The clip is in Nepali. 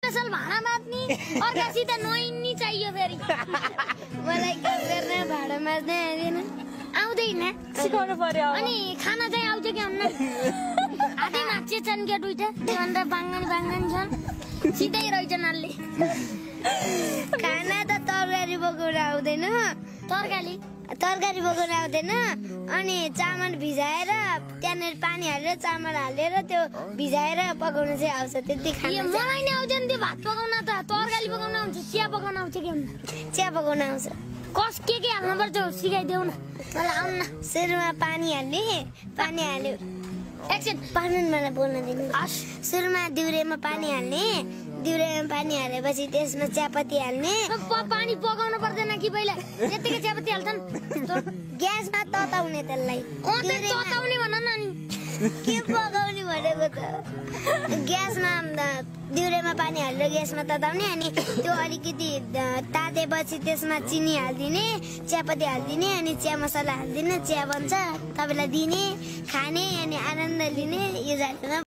स्पेशल भाँडा माझ्ने अर्कासित नहिन्नी चाहियो फेरि मलाई काम गर्न भाँडा माझ्न आउँदैन आउँदैन सिकाउनु पर्यो अनि खाना चाहिँ आउँछ कि आउन्न आधै मान्छे छन् के दुईटा त्योभन्दा बाङ्गन छन् सिधै रहेछन् अलि खाना त तरकारी पकाउन आउँदैन तरकारी पकाउन आउँदैन अनि चामल भिजाएर त्यहाँनिर पानी हालेर चामल हालेर त्यो भिजाएर पकाउन चाहिँ आउँछ त्यति खाना मलाई नि आउँछ नि त्यो भात पकाउन त तरकारी पकाउन आउँछ चिया पकाउन आउँछ कि चिया पकाउन आउँछ कस के हाल्नुपर्छ सिकाइदेऊ न मलाई आउन सुरुमा पानी हाल्ने पानी हाल्यो एकछिन पानी मलाई बोल्न दिनु सुरुमा दिउरेमा पानी हाल्ने दिउरेमा पानी हालेपछि त्यसमा चियापत्ती हाल्ने पानी पकाउन पर्दैन कि पहिला यतिकै चियापत्ती हाल्छन् ग्यासमा तताउने त्यसलाई तताउने भन न नि के पकाउने भनेको त ग्यासमा दिउरेमा पानी हालेर ग्यासमा तताउने अनि त्यो अलिकति तातेपछि त्यसमा चिनी हालिदिने चियापत्ती हालिदिने अनि चिया मसला हालिदिने चिया बन्छ तपाईँलाई दिने खाने अनि आनन्द लिने यो जातिमा